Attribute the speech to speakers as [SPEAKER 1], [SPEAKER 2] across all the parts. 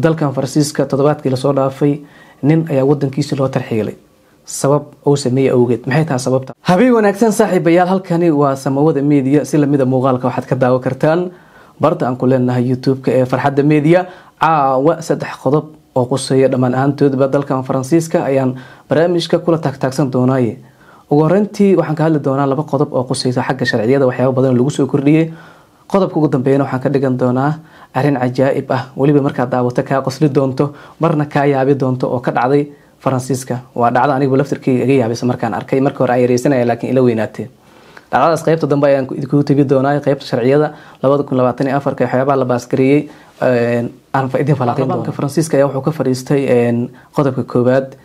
[SPEAKER 1] dalkan Faransiiska toddobaadkii la soo dhaafay nin ayaa wadankiisa loo tarxiilay sabab uu sameeyay awgeed. Maxay tahay sababta? Habeen wanaagsan saaxiibayaal, halkani waa Samawada Media. Si lamida muuqaalka waxaad ka daawan kartaan barta aan ku leenahay YouTube-ka ee Farxadda Media. Caawa 3 qodob oo quseeya dhamaan ahaantoodba dalkan Faransiiska ayaan barnaamijka kula taagtaagsan doonaaye. ugu horeyntii waxaan ka hadli doonaa 2 qodob oo quseeya xagga sharciyada, waxyaabo badan lagu soo kordhiyay. qodobka ugu dambeeyana waxaan ka dhigan doonaa arrin cajaa'ib ah, waliba marka daawato ka qosli doonto marna ka yaabi doonto oo ka dhacday Faransiiska. waa dhacdo anigu laftirkii iga yaabisay markaan arkay. markii hore ay yareysanayeen laakiin ila weynaatay. dhacdadaas qaybta dambe ayaan idinku tabi doonaa, qaybta sharciyada 2024 ka waxyaabaha la baasgareeyay aan faa'iido falanqayn doonaa. Faransiiska ayaa wuxuu ka fariistay qodobka koowaad,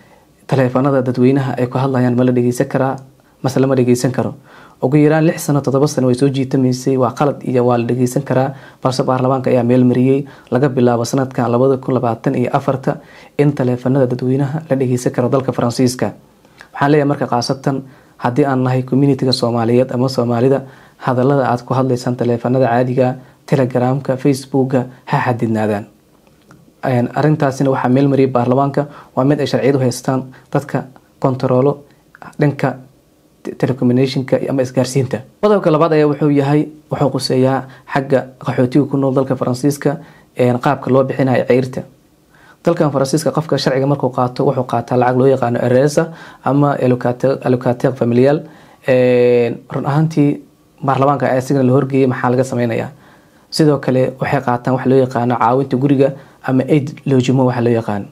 [SPEAKER 1] taleefanada dadweynaha ay ku hadlayaan ma la dhageysan karaa mase lama dhageysan karo. ugu yaraan 6 sano 7 sano way soo jiitamaysay, waa qalad iyo waa la dhageysan karaa, balse baarlamaanka ayaa meel mariyay laga bilaabo sanadkan 2024 in taleefanada dadweynaha la dhageysan karo dalka Faransiiska. waxaan leeyahay marka qaasatan haddii aan nahay community-ga Soomaaliyeed ama Soomaalida, hadallada aad ku hadlaysaan taleefanada caadiga, Telegramka, Facebooka ha xadidnaadaan. arrintaasina waxaa meel mariyay baarlamaanka, waa mid ay sharciyadu haystaan dadka kontaroolo dhanka telecommunicationka ama isgaarsiinta. qodobka labaad ayaa wuxuu quseeyaa xagga qaxootiga ku nool dalka Faransiiska qaabka loo bixinayo ceyrta. dalkan Faransiiska qofka sharciga markuu qaato wuxuu qaataa lacag loo yaqaano RSA ama allocateur familial. run ahaantii baarlamaanka ayaa signa la horgeeyay maxaa laga sameynayaa. sidoo kale waxay qaataan wax loo yaqaano caawinta guriga ama aid logement waxa loo yaqaan.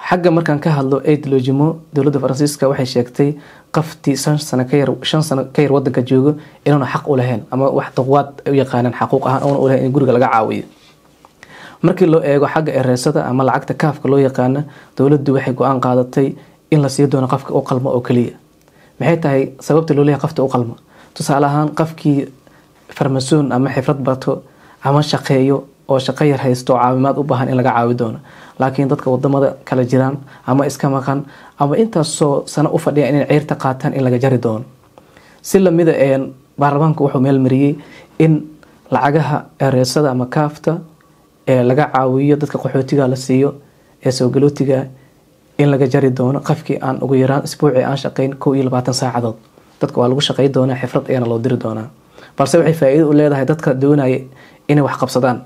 [SPEAKER 1] xagga markaan ka hadlo aid logement, dowladda Faransiiska waxay sheegtay qoftii 5 sano ka yar wadanka joogo inaanu xaq u lahayn ama wax daqwaad u yaqaanaan xaquuq ahaan oo u lahayn in guriga laga caawiyo. markii loo eego xagga RSA ama lacagta kaafka loo yaqaan, dowladdu waxay go'aan qaadatay in la sii doono qofka u qalmo oo kaliya. maxay tahay sababta loo leeyahay qofta u qalmo? tusaale ahaan qofkii farmasoon ama xirfad bato ama shaqeeyo oo shaqo yar haysto caawimaad u baahan in laga caawi doono, laakiin dadka wadamada kala jiraan ama iska maqan ama intaasoo sano u fadhiya inay ceyrta qaataan in laga jari doono. si lamida baarlamaanku wuxuu meel mariyay in lacagaha RSA ama kaafta laga caawiyo dadka qaxootiga la siiyo ee soo galootiga in laga jari doono qofkii aan ugu yaraan isbuuci aan shaqeyn 21 saacadood. dadka waa lagu shaqeyn doonaa, xirfad ayana loo diri doonaa, balse waxay faa'iido u leedahay dadka doonaya inay wax qabsadaan.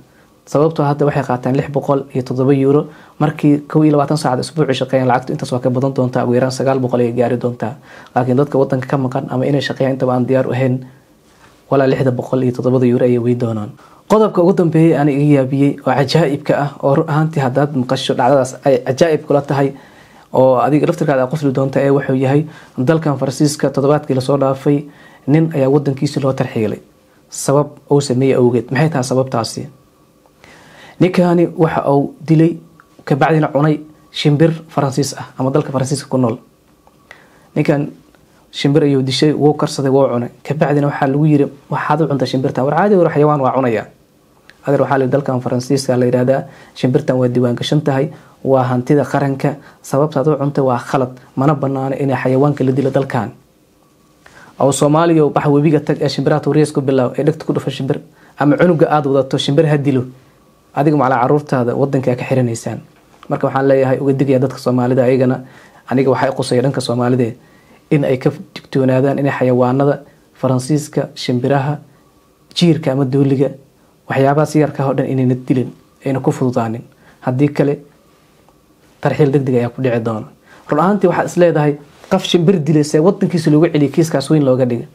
[SPEAKER 1] sababtoo hadda waxay qaataan 607 euro markii 21 saacad isbuuci shaqeeyaan. lacagtu intaas waa ka badan doontaa, ugu yaraan 900 ay gaari doontaa. laakiin dadka wadanka ka maqan ama inay shaqeeyaan inta aan diyaar u ahayn wala 607 euro ay way doonaan. qodobka ugu dambeeyay aan iga yaabiyay oo cajaa'ibka ah oo run ahaantii haddaad maqasho dhacdadaas ay cajaa'ib kula tahay oo adiga laftirkaada qosli doonta ee wuxuu yahay dalkan Faransiiska toddobaadkii la soo dhaafay nin ayaa wadankiisa loo tarxiilay sabab uu sameeyay awgeed. maxay tahay sababtaasi? ninkani waxa uu dilay ka bacdina cunay shimbir Faransiis ah ama dalka Faransiiska ku nool. ninkan shimbir ayuu dishay, wuu karsaday, wuu cunay, ka bacdina waxa lagu yiri waxaad u cuntay shimbirtan, war caadi war xayawaan waa cunaya. adeer waxaa dalkan Faransiiska la yiraahdaa shimbirtan waa diiwaan gashan tahay, waa hantida qaranka, sababta aad u cuntay waa khalad, mana banaana in xayawaanka la dilo dalkan. oo Soomaaliya oo bax webiga tag ee shimbiraha Tuuriis ku bilaw ee dhigta ku dhufan shimbir ama cunuga aad wadato shimbir ha dilo, adiga macala caruurtaada wadanka ka xirinaysaan. marka waxaan leeyahay uga digaya dadka Soomaalida ayagana, aniga waxay qosay dhanka Soomaalida in ay ka digtoonaadaan in xayawaanada Faransiiska, shimbiraha, jiirka ama dooliga, waxyaabaha siyarka oo dhan inayna dilin ayna ku fududaanin, haddii kale tarxiil degdeg ayaa ku dhici doona. run ahaantii waxaad is leedahay qof shimbir dilaysay wadankiisa looga celiyo kiiskaas weyn looga dhigay.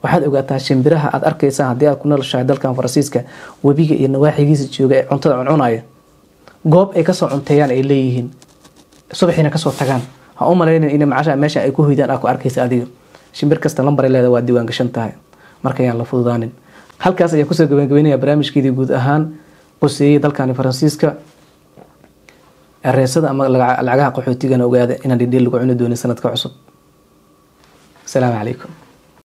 [SPEAKER 1] waxaad ogaataa shimbiraha aad arkaysaa haddii aad ku nooshahay dalkan Faransiiska webiga iyo nawaaxigiisa jooga ee cuntada cunaya, goob ay kasoo cunteeyaan ay leeyihiin, subaxina kasoo tagaan. ha u malaynin in macasha meesha ay ku hoydaan aad ku arkaysa adiga. shimbir kasta lambar ay leedahay waa diiwaan gashan tahay, marka ayaan la fududaanin. halkaas ayaa kusoo gabagabeynaya barnaamijkeedii guud ahaan quseeyay dalkan Faransiiska. RSA ama lacagaha qaxootiga ogaada inaan dhidhiil lagu cuni doonin sanadka cusub. Assalaamu calaykum.